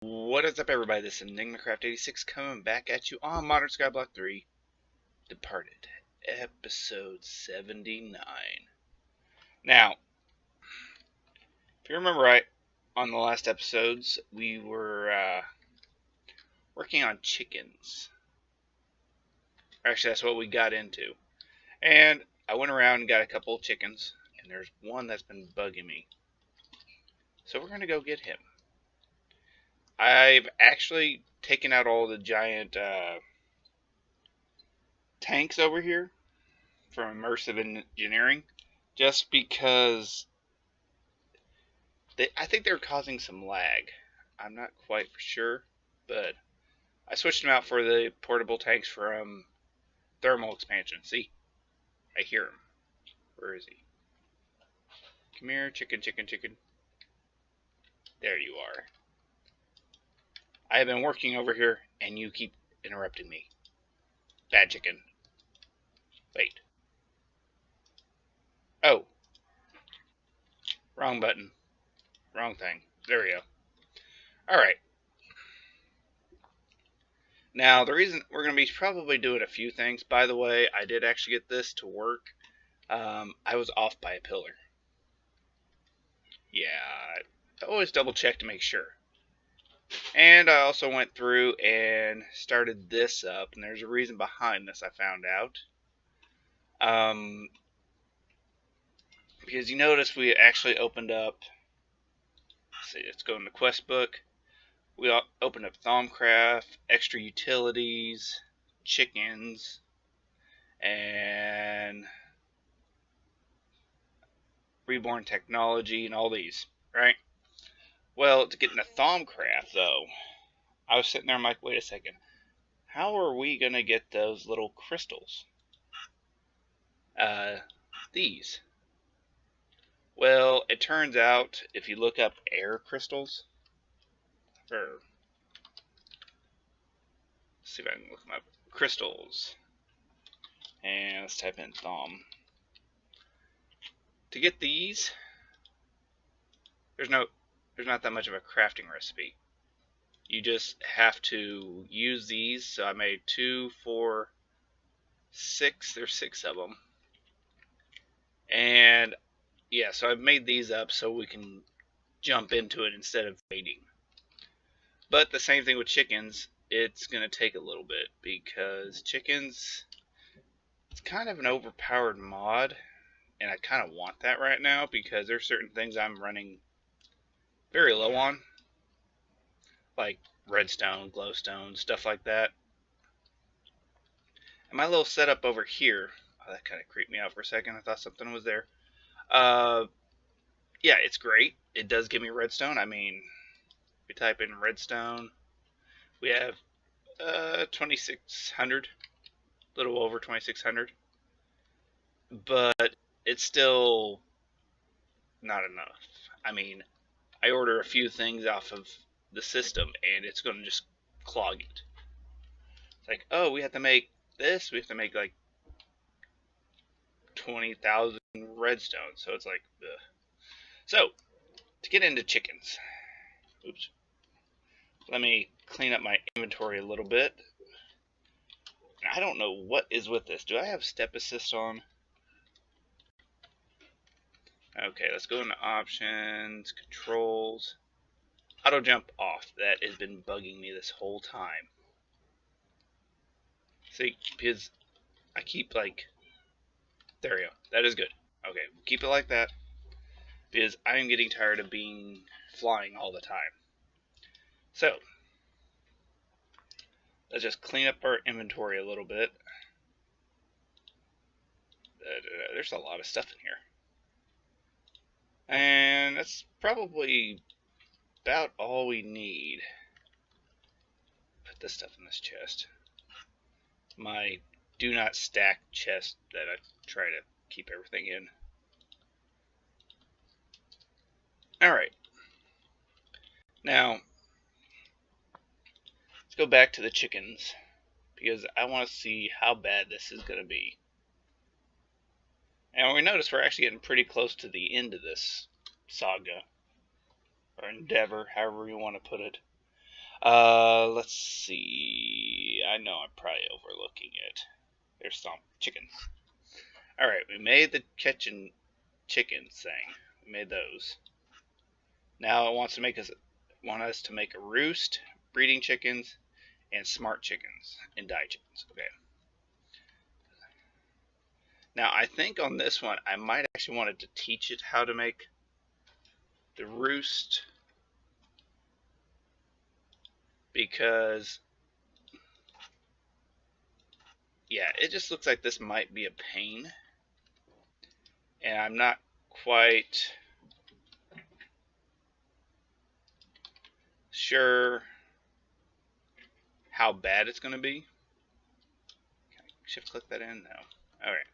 What is up, everybody? This is EnigmaCraft86 coming back at you on Modern SkyBlock 3 Departed, episode 79. Now, if you remember right, on the last episodes, we were working on chickens. Actually, that's what we got into. And I went around and got a couple of chickens, and there's one that's been bugging me. So we're going to go get him. I've actually taken out all the giant tanks over here from immersive engineering just because I think they're causing some lag. I'm not quite for sure, but I switched them out for the portable tanks from thermal expansion. See, I hear him. Where is he? Come here, chicken, chicken, chicken. There you are. I have been working over here, and you keep interrupting me. Bad chicken. Wait. Oh. Wrong button. Wrong thing. There we go. Alright. Now, the reason we're going to be probably doing a few things. By the way, I did actually get this to work. I was off by a pillar. Yeah, I always double check to make sure. And I also went through and started this up, and there's a reason behind this I found out. Because you notice we actually opened up, let's see, let's go in the quest book. We opened up Thaumcraft, extra utilities, chickens, and Reborn technology, and all these, right? Well, to get into Thaumcraft, though, I was sitting there, I'm like, wait a second. How are we going to get those little crystals? These. Well, it turns out, if you look up air crystals, let's see if I can look them up. Crystals. And let's type in Thaum. To get these, there's not that much of a crafting recipe. You just have to use these. So I made 2, 4, 6. There's 6 of them. And yeah, so I've made these up so we can jump into it instead of waiting. But the same thing with chickens. It's going to take a little bit because chickens, it's kind of an overpowered mod. And I kind of want that right now because there's certain things I'm running very low on. Like redstone, glowstone, stuff like that. And my little setup over here, oh, that kind of creeped me out for a second. I thought something was there. Yeah, it's great. It does give me redstone. I mean, if we type in redstone, we have 2,600, a little over 2,600. But it's still not enough. I mean, I order a few things off of the system, and it's going to just clog it. It's like, oh, we have to make this. We have to make like 20,000 redstone. So it's like, ugh. So, to get into chickens. Oops. Let me clean up my inventory a little bit. I don't know what is with this. Do I have step assist on? Okay, let's go into options, controls, auto jump off. That has been bugging me this whole time. See, because I keep like, there we go. That is good. Okay, keep it like that because I'm getting tired of flying all the time. So, let's just clean up our inventory a little bit. There's a lot of stuff in here. And that's probably about all we need. Put this stuff in this chest. My do not stack chest that I try to keep everything in. Alright. Now, let's go back to the chickens. Because I want to see how bad this is going to be. And we notice we're actually getting pretty close to the end of this saga. Or endeavor, however you want to put it. Let's see. I know I'm probably overlooking it. There's some chicken. Alright, we made the kitchen chickens thing. We made those. Now it wants us to make a roost, breeding chickens, and smart chickens, and die chickens. Okay. Now I think on this one I might actually wanted to teach it how to make the roost, because yeah, it just looks like this might be a pain, and I'm not quite sure how bad it's going to be. Can I shift click that in? No. Alright.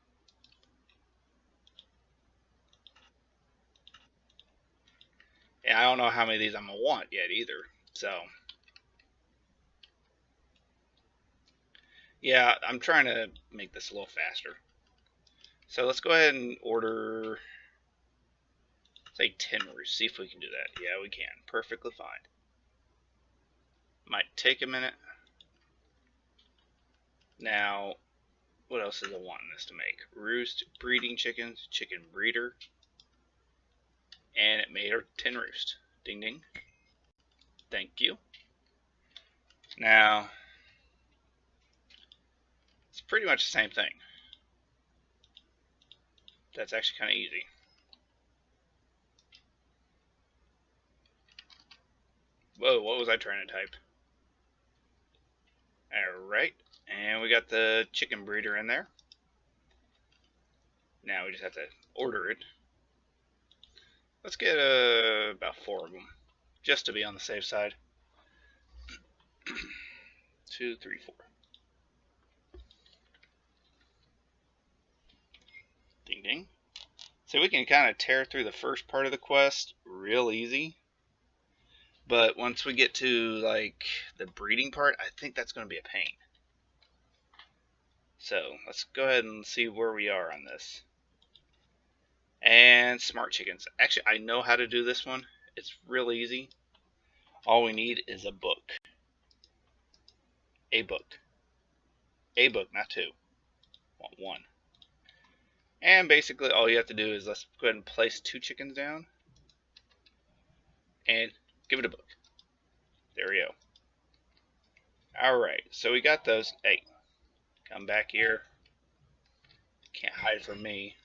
And I don't know how many of these I'm going to want yet either. So, yeah, I'm trying to make this a little faster. So let's go ahead and order, say, 10 roosts. See if we can do that. Yeah, we can. Perfectly fine. Might take a minute. Now, what else is it wanting us to make? Roost, breeding chickens, chicken breeder. And it made our 10 roost. Ding ding. Thank you. Now, it's pretty much the same thing. That's actually kind of easy. Whoa, what was I trying to type? Alright, and we got the chicken breeder in there. Now we just have to order it. Let's get about 4 of them, just to be on the safe side. 2, 3, 4. Ding ding. So we can kind of tear through the first part of the quest real easy. But once we get to like the breeding part, I think that's going to be a pain. So let's go ahead and see where we are on this. And smart chickens. Actually, I know how to do this one. It's real easy. All we need is a book. A book. A book, not 2. I want 1. And basically all you have to do is let's go ahead and place 2 chickens down. And give it a book. There we go. Alright, so we got those. Hey, come back here. Can't hide from me.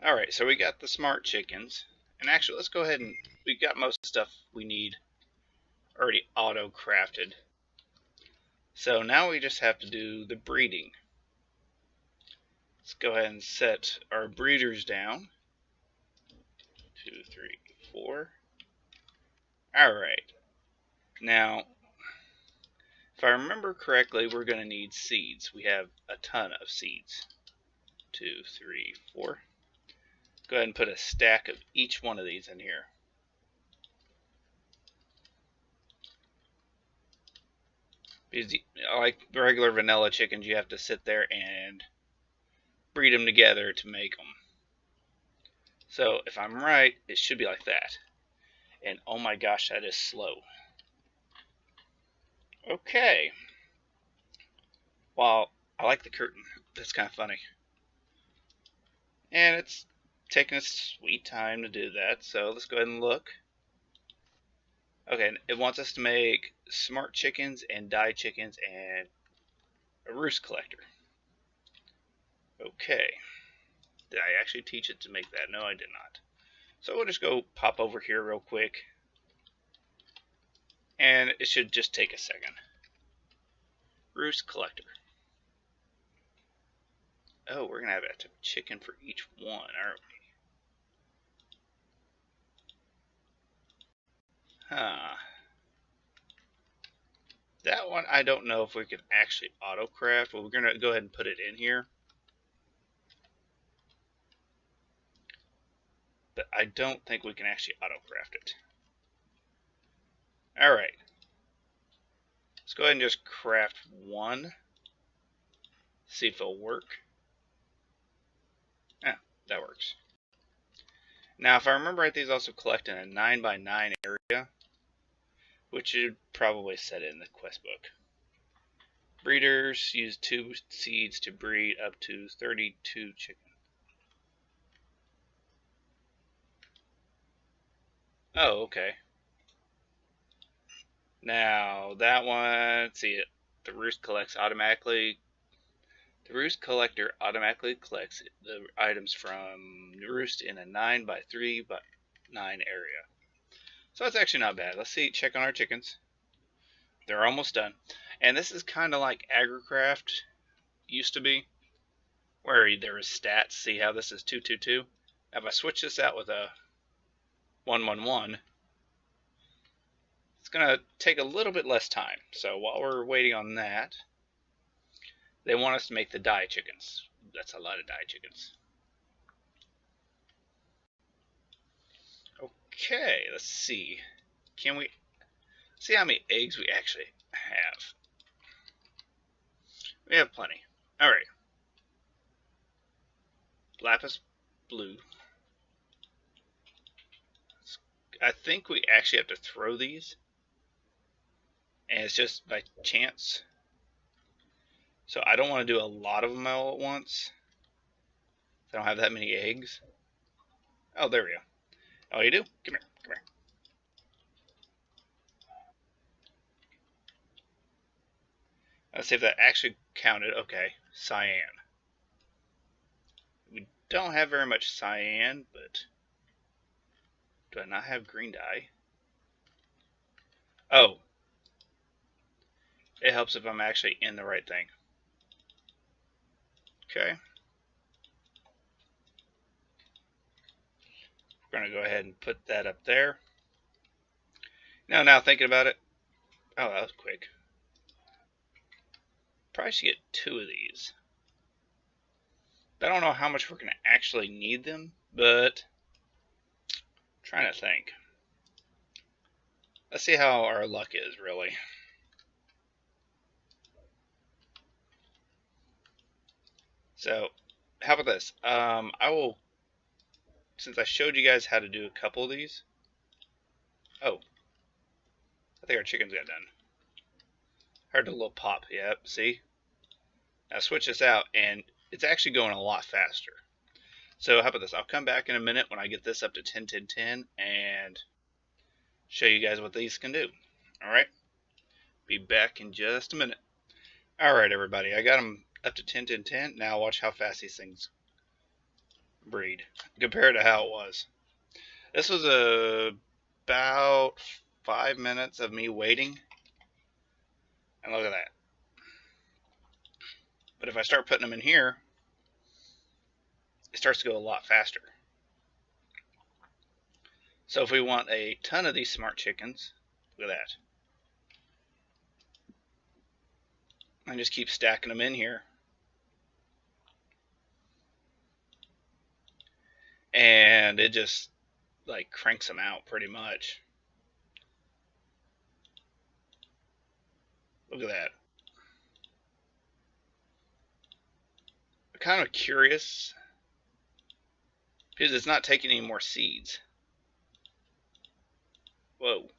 Alright, so we got the smart chickens. And actually, let's go ahead and we got most of the stuff we need already auto-crafted. So now we just have to do the breeding. Let's go ahead and set our breeders down. 2, 3, 4. Alright. Now, if I remember correctly, we're going to need seeds. We have a ton of seeds. 2, 3, 4. Go ahead and put a stack of each one of these in here. Because, like regular vanilla chickens, you have to sit there and breed them together to make them. So, if I'm right, it should be like that. And oh my gosh, that is slow. Okay. Well, I like the curtain. That's kind of funny. And it's taking a sweet time to do that, so let's go ahead and look. Okay, it wants us to make smart chickens and die chickens and a roost collector. Okay. Did I actually teach it to make that? No, I did not. So we'll just go pop over here real quick. And it should just take a second. Roost collector. Oh, we're going to have a chicken for each one, aren't we? Huh. That one, I don't know if we can actually auto-craft. Well, we're going to go ahead and put it in here. But I don't think we can actually auto-craft it. Alright. Let's go ahead and just craft one. See if it'll work. Yeah, that works. Now, if I remember right, these also collect in a 9x9 area. which should probably set it in the quest book. Breeders use 2 seeds to breed up to 32 chickens. Oh, okay. Now that one, let's see it. The roost collects automatically. The roost collector automatically collects the items from the roost in a 9 by 3 by 9 area. So that's actually not bad. Let's see, check on our chickens. They're almost done. And this is kind of like AgriCraft used to be, where there is stats. See how this is 222? Now if I switch this out with a 111, it's going to take a little bit less time. So while we're waiting on that, they want us to make the die chickens. That's a lot of die chickens. Okay, let's see. Can we see how many eggs we actually have? We have plenty. Alright. Lapis blue. I think we actually have to throw these. And it's just by chance. So I don't want to do a lot of them all at once. I don't have that many eggs. Oh, there we go. Oh, you do? Come here. Come here. Let's see if that actually counted. Okay. Cyan. We don't have very much cyan, but do I not have green dye? Oh. It helps if I'm actually in the right thing. Okay. We're going to go ahead and put that up there. Now thinking about it. Oh, that was quick. Probably should get 2 of these. I don't know how much we're going to actually need them, but I'm trying to think. Let's see how our luck is, really. So, how about this? I will, since I showed you guys how to do a couple of these. Oh, I think our chickens got done. Heard a little pop. Yep, see? Now switch this out, and it's actually going a lot faster. So how about this? I'll come back in a minute when I get this up to 10, 10, 10, and show you guys what these can do. Alright? Be back in just a minute. Alright, everybody. I got them up to 10, 10, 10. Now watch how fast these things breed compared to how it was. This was about 5 minutes of me waiting. And look at that. But if I start putting them in here, it starts to go a lot faster. So if we want a ton of these smart chickens, look at that. I just keep stacking them in here. And it just like cranks them out pretty much. Look at that. I'm kind of curious because it's not taking any more seeds. Whoa.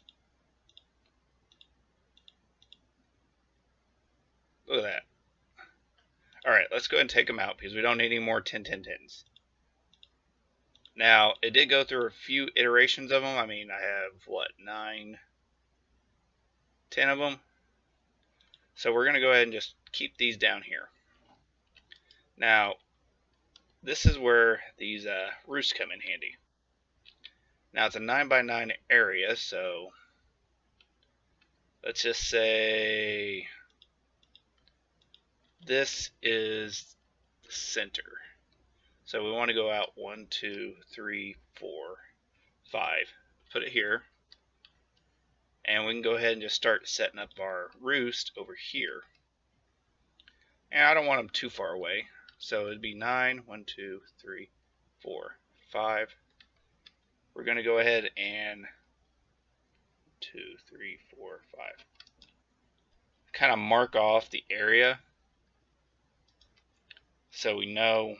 Look at that. Alright, let's go ahead and take them out because we don't need any more 10, 10, 10s. Now, it did go through a few iterations of them. I mean, I have, what, 9, 10 of them. So we're going to go ahead and just keep these down here. Now, this is where these roosts come in handy. Now, it's a 9 by 9 area, so let's just say this is the center. So we want to go out 1, 2, 3, 4, 5. Put it here. And we can go ahead and just start setting up our roost over here. And I don't want them too far away. So it'd be 9, 1, 2, 3, 4, 5. We're going to go ahead and 2, 3, 4, 5. Kind of mark off the area so we know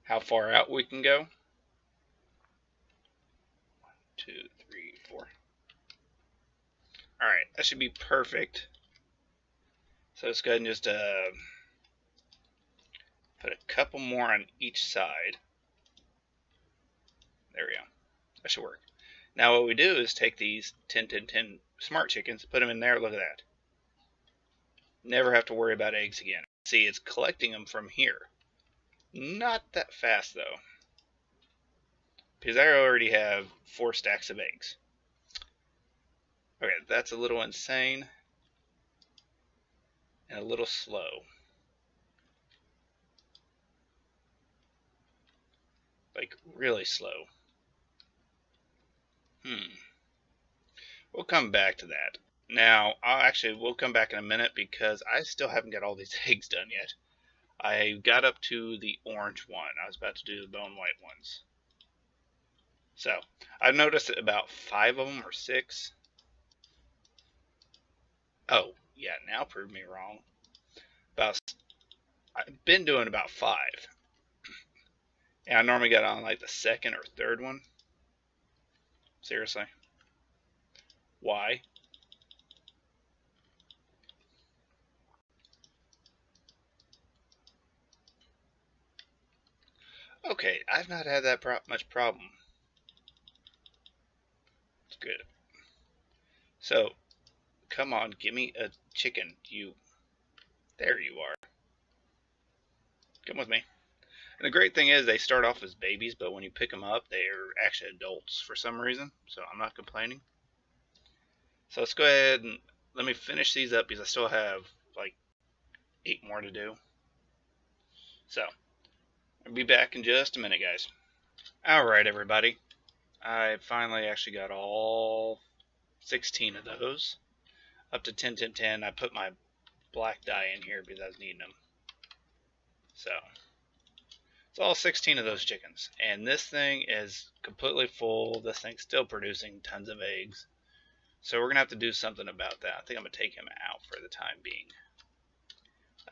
how far out we can go. 1, 2, 3, 4. Alright, that should be perfect. So let's go ahead and just put a couple more on each side. There we go. That should work. Now what we do is take these 10, 10, 10 smart chickens, put them in there. Look at that. Never have to worry about eggs again. See, it's collecting them from here. Not that fast, though, because I already have 4 stacks of eggs. Okay, that's a little insane and a little slow. Like, really slow. We'll come back to that. Now, we'll come back in a minute because I still haven't got all these eggs done yet. I got up to the orange one. I was about to do the bone white ones. So, I've noticed that about 5 of them or 6. Oh, yeah, now prove me wrong. I've been doing about 5. And I normally got on like the 2nd or 3rd one. Seriously. Why? Okay, I've not had that much problem. It's good. So, come on, give me a chicken. There you are. Come with me. And the great thing is they start off as babies, but when you pick them up, they are actually adults for some reason. So I'm not complaining. So let's go ahead and let me finish these up because I still have like 8 more to do. So I'll be back in just a minute, guys. Alright, everybody. I finally actually got all 16 of those. Up to 10, 10, 10. I put my black dye in here because I was needing them. So it's all 16 of those chickens. And this thing is completely full. This thing's still producing tons of eggs. So we're going to have to do something about that. I think I'm going to take him out for the time being.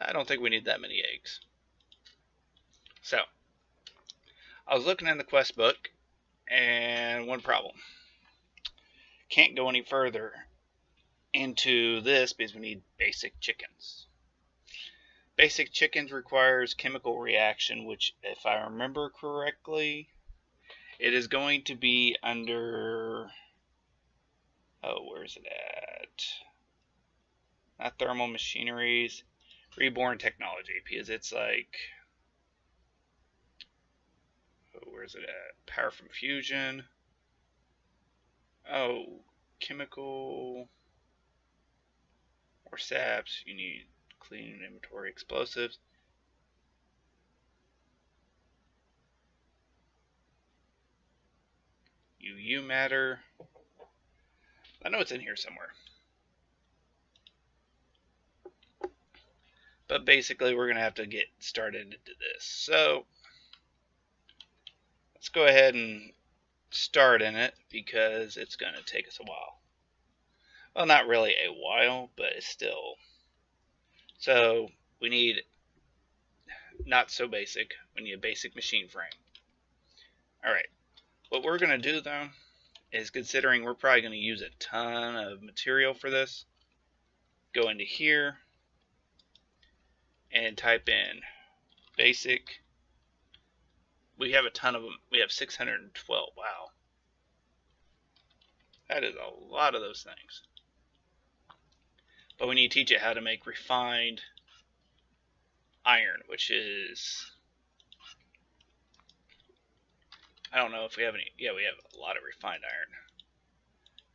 I don't think we need that many eggs. So, I was looking in the quest book, and one problem. Can't go any further into this because we need basic chickens. Basic chickens requires chemical reaction, which, if I remember correctly, it is going to be under... Oh, where's it at? Not thermal machineries. Reborn technology, because it's like... Oh, where's it at? Power from fusion. Oh, chemical... Or saps. You need clean inventory explosives. UU matter. I know it's in here somewhere. But basically, we're going to have to get started into this. So, let's go ahead and start in it because it's going to take us a while. Well, not really a while, but it's still. So, we need not so basic. We need a basic machine frame. Alright. What we're going to do, though, is considering we're probably going to use a ton of material for this, go into here and type in basic. We have a ton of them. We have 612. Wow. That is a lot of those things. But we need to teach it how to make refined iron, which is... I don't know if we have any... Yeah, we have a lot of refined iron.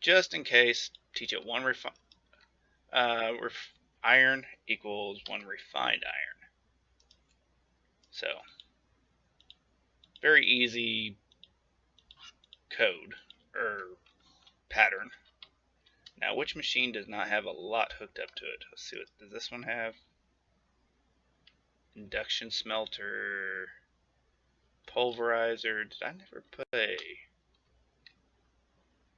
Just in case, teach it one iron equals 1 refined iron. So, very easy code, or pattern. Now, which machine does not have a lot hooked up to it? Let's see, what does this one have? Induction smelter, pulverizer. Did I never put a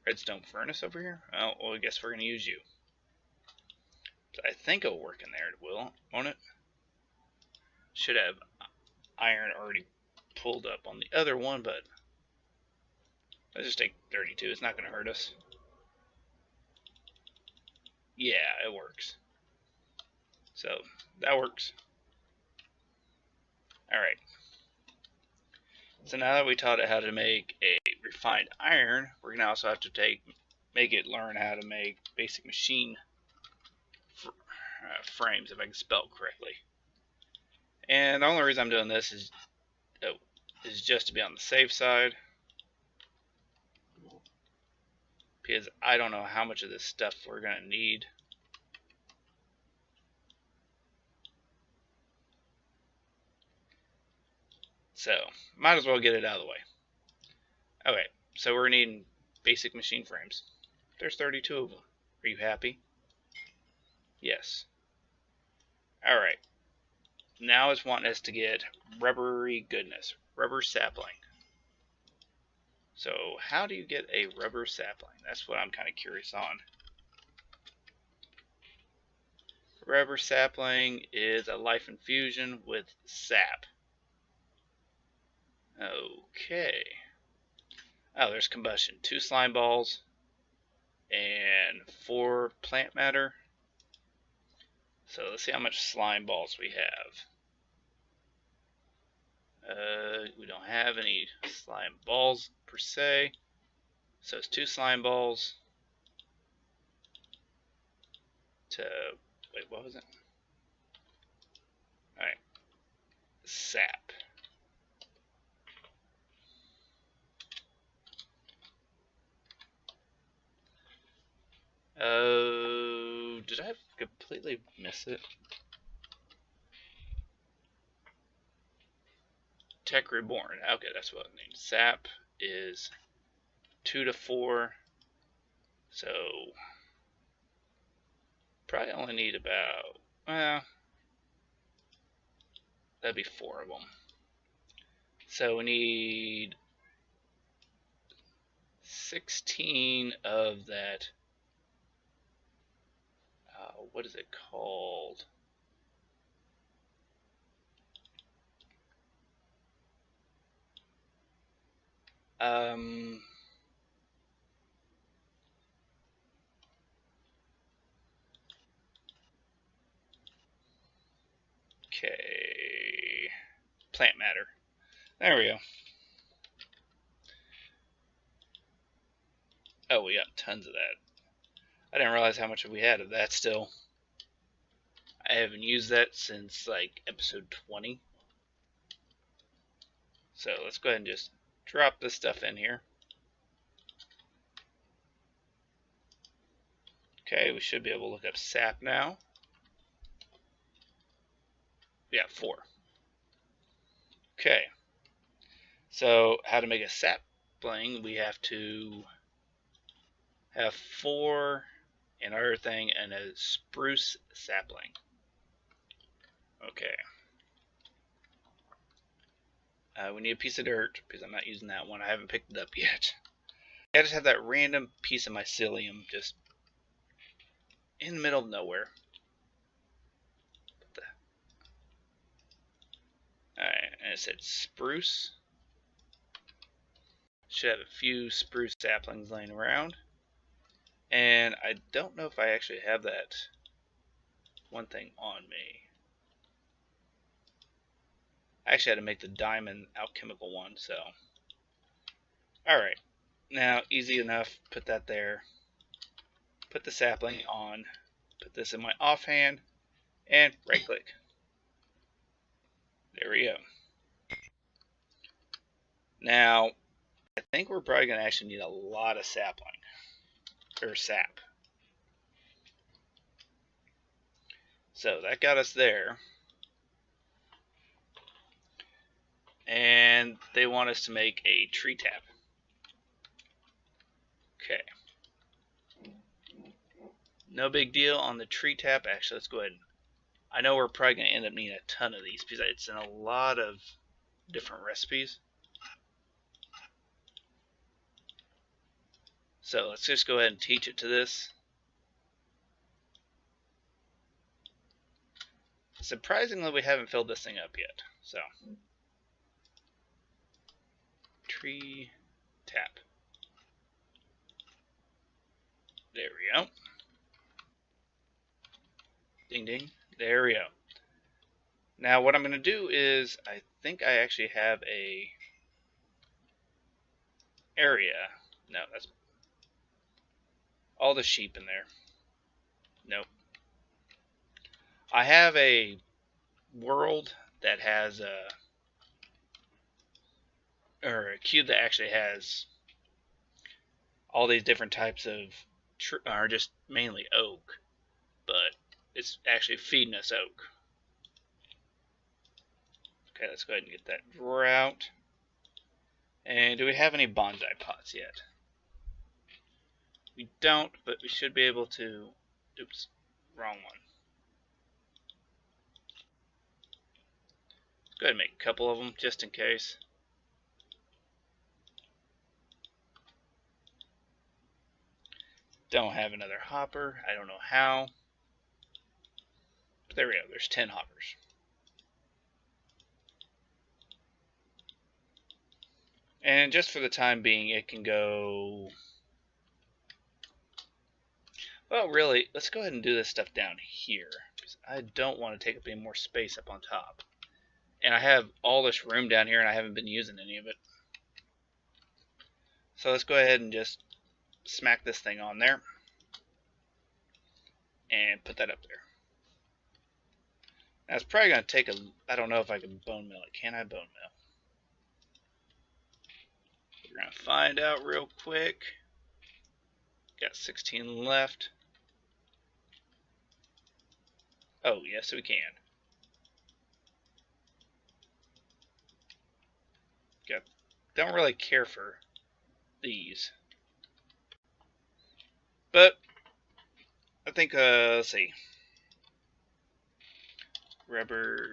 redstone furnace over here? Oh, well, I guess we're going to use you. I think it'll work in there. It will, won't it? Should have iron already pulled up on the other one, but let's just take 32. It's not going to hurt us. Yeah, it works. So that works. Alright. So now that we taught it how to make a refined iron, we're going to also have to make it learn how to make basic machine frames, if I can spell correctly. And the only reason I'm doing this is just to be on the safe side, because I don't know how much of this stuff we're going to need. So, might as well get it out of the way. Okay, so we're needing basic machine frames. There's 32 of them. Are you happy? Yes. Alright. Now it's wanting us to get rubbery goodness. Rubber sapling. So, how do you get a rubber sapling? That's what I'm kind of curious on. Rubber sapling is a life infusion with sap. Okay. Oh, there's combustion. 2 slime balls and 4 plant matter. So let's see how much slime balls we have. We don't have any slime balls per se. So it's 2 slime balls to, wait, what was it? Alright. Sap. Oh, did I completely miss it? Tech Reborn. Okay, that's what it means. Sap is 2 to 4. So probably only need about, well, that'd be 4 of them. So we need 16 of that. What is it called? Okay. Plant matter. There we go. Oh, we got tons of that. I didn't realize how much we had of that still. I haven't used that since like episode 20. So let's go ahead and just drop this stuff in here. Okay, we should be able to look up sap now. Yeah, 4. Okay. So how to make a sapling, we have to have 4 and other thing and a spruce sapling. Okay. We need a piece of dirt because I'm not using that one. I haven't picked it up yet. I just have that random piece of mycelium just in the middle of nowhere. Alright, and it said spruce. Should have a few spruce saplings laying around. And I don't know if I actually have that one thing on me. I actually had to make the diamond alchemical one, so. Alright, now easy enough. Put that there. Put the sapling on. Put this in my offhand. And right click. There we go. Now, I think we're probably going to actually need a lot of sapling. Or sap. So that got us there. And they want us to make a tree tap. Okay. No big deal on the tree tap. Actually, let's go ahead. I know we're probably going to end up needing a ton of these because it's in a lot of different recipes. So let's just go ahead and teach it to this. Surprisingly, we haven't filled this thing up yet. So, tree tap. There we go. Ding ding. There we go. Now what I'm going to do is, I think I actually have a area. No, that's all the sheep in there. Nope. I have a world that has or a cube that actually has all these different types of are just mainly oak, but it's actually feeding us oak. Okay, let's go ahead and get that drawer out. And do we have any bonsai pots yet? We don't, but we should be able to. Oops, wrong one. Go ahead and make a couple of them just in case. Don't have another hopper. I don't know how. But there we go. There's 10 hoppers. And just for the time being, it can go... Well, really, let's go ahead and do this stuff down here, because I don't want to take up any more space up on top. And I have all this room down here, and I haven't been using any of it. So let's go ahead and just smack this thing on there. And put that up there. Now, it's probably going to take a... I don't know if I can bone mill it. Can I bone mill? We're going to find out real quick. Got 16 left. Oh, yes, we can. Got, don't really care for these. But, I think, let's see. Rubber.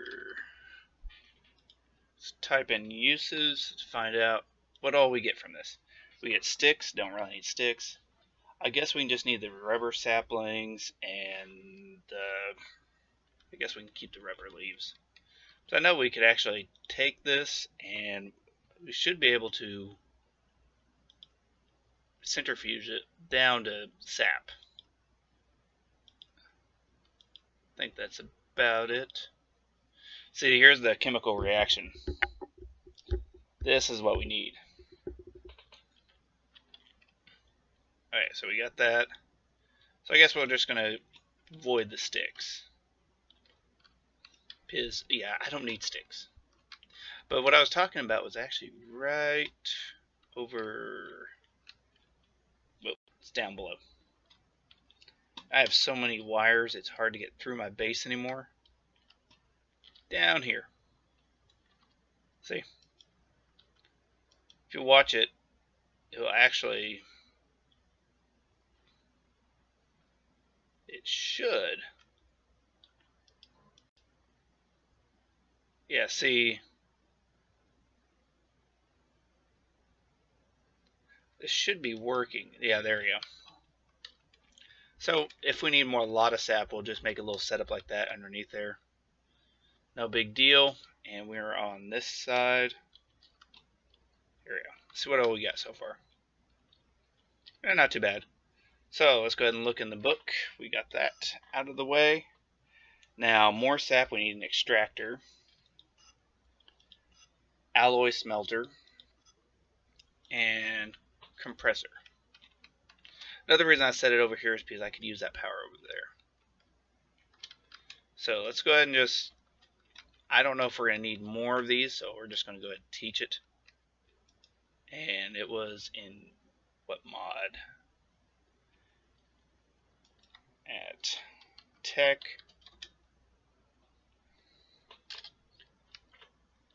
Let's type in uses to find out what all we get from this. We get sticks, don't really need sticks. I guess we can just need the rubber saplings, and I guess we can keep the rubber leaves. So I know we could actually take this, and we should be able to centrifuge it down to sap. I think that's about it. See, here's the chemical reaction. This is what we need. Alright, so we got that. So I guess we're just going to void the sticks. Because, yeah, I don't need sticks. But what I was talking about was actually right over... Well, it's down below. I have so many wires, it's hard to get through my base anymore. Down here. See? If you watch it, it'll actually... It should. Yeah, see. This should be working. Yeah, there we go. So, if we need more Lotta sap, we'll just make a little setup like that underneath there. No big deal. And we're on this side. Here we go. Let's see what all we got so far. Not too bad. So, let's go ahead and look in the book. We got that out of the way. Now, more sap, we need an extractor. Alloy smelter. And compressor. Another reason I set it over here is because I could use that power over there. So let's go ahead and just, I don't know if we're going to need more of these, so we're just going to go ahead and teach it. And it was in what mod? At Tech.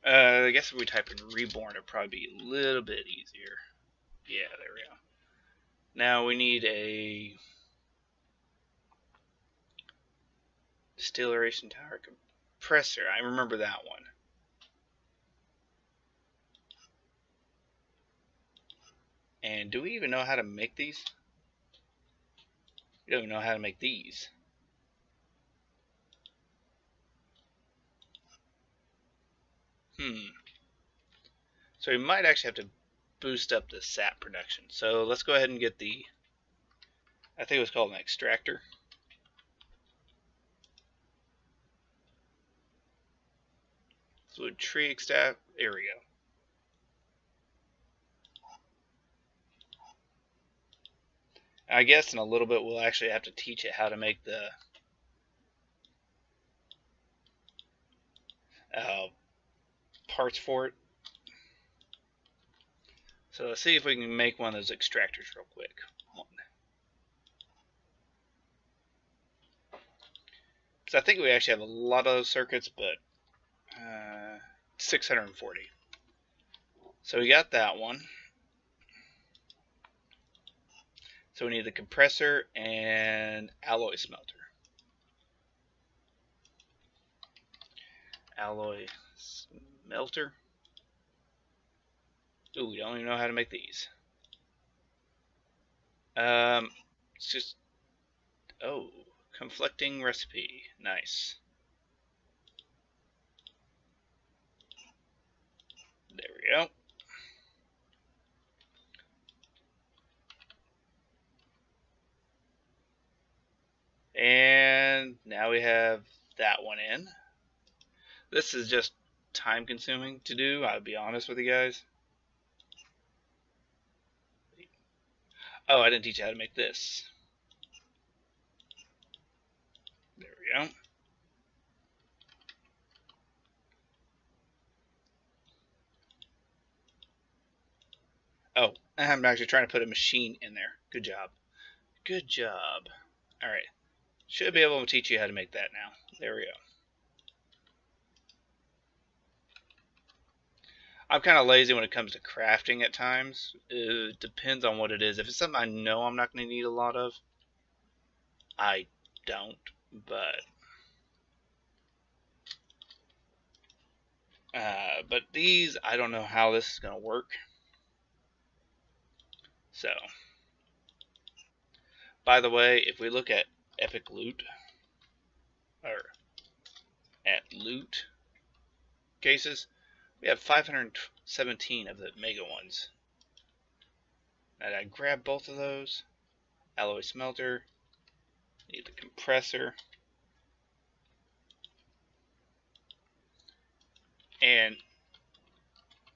I guess if we type in Reborn, it'd probably be a little bit easier. Yeah, there we go. Now we need a distillation tower compressor. I remember that one. And do we even know how to make these? We don't even know how to make these. So we might actually have to boost up the sap production. So let's go ahead and get the, I think it was called an extractor. Fluid tree extract. There we go. I guess in a little bit we'll actually have to teach it how to make the parts for it. So let's see if we can make one of those extractors real quick. So I think we actually have a lot of those circuits, but 640. So we got that one. So we need the compressor and alloy smelter. Alloy smelter. Ooh, we don't even know how to make these. It's just, oh, conflicting recipe. Nice. There we go. And now we have that one in. This is just time consuming to do, I'll be honest with you guys. Oh, I didn't teach you how to make this. There we go. Oh, I'm actually trying to put a machine in there. Good job. Good job. Alright. Should be able to teach you how to make that now. There we go. I'm kind of lazy when it comes to crafting at times. It depends on what it is. If it's something I know I'm not going to need a lot of, I don't. But these, I don't know how this is going to work. So, by the way, if we look at Epic Loot, or at loot cases, we have 517 of the mega ones. And I grab both of those. Alloy smelter. Need the compressor. And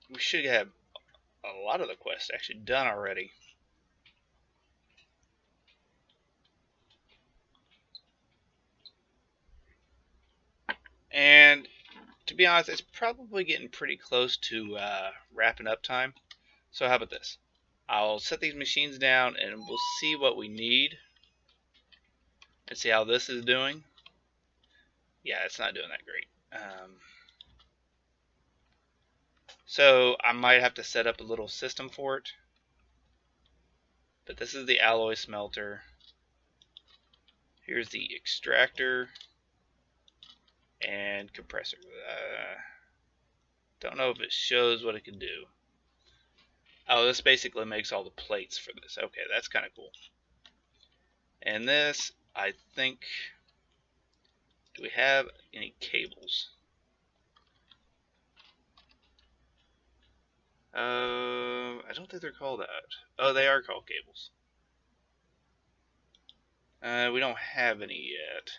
we should have a lot of the quests actually done already. And to be honest, it's probably getting pretty close to wrapping up time. So how about this? I'll set these machines down and we'll see what we need. And see how this is doing. Yeah, it's not doing that great. So I might have to set up a little system for it. But this is the alloy smelter. Here's the extractor and compressor. Don't know if it shows what it can do. Oh, this basically makes all the plates for this. Okay, that's kind of cool. And this, I think, do we have any cables? I don't think they're called that. Oh, they are called cables. We don't have any yet.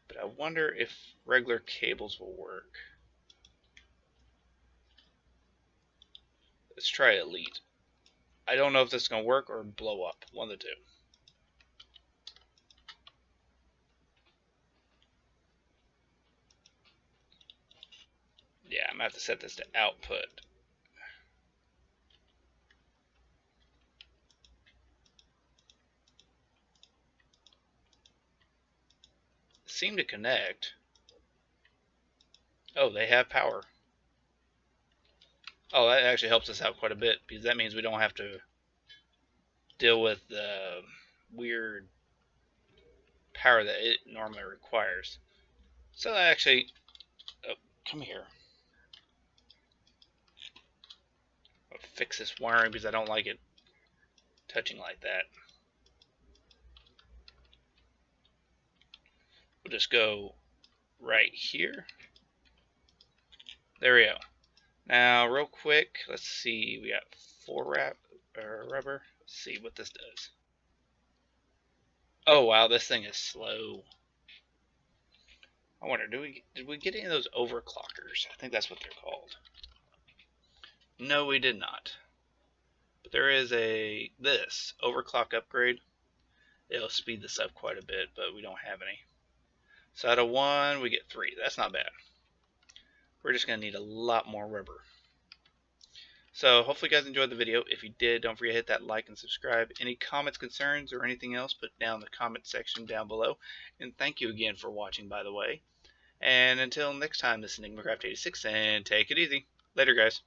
But I wonder if regular cables will work. Let's try Elite. I don't know if this is going to work or blow up. One of the two. Yeah, I'm going to have to set this to output. Seem to connect. Oh, they have power. Oh, that actually helps us out quite a bit because that means we don't have to deal with the weird power that it normally requires. So that actually, oh, come here. I'll fix this wiring because I don't like it touching like that. We'll just go right here. There we go. Now, real quick, let's see. We got 4 rubber. Let's see what this does. Oh wow, this thing is slow. I wonder, did we get any of those overclockers? I think that's what they're called. No, we did not. But there is this overclock upgrade. It'll speed this up quite a bit, but we don't have any. So out of 1, we get 3. That's not bad. We're just going to need a lot more rubber. So hopefully you guys enjoyed the video. If you did, don't forget to hit that like and subscribe. Any comments, concerns, or anything else, put down in the comment section down below. And thank you again for watching, by the way. And until next time, this is EnigmaCraft86, and take it easy. Later, guys.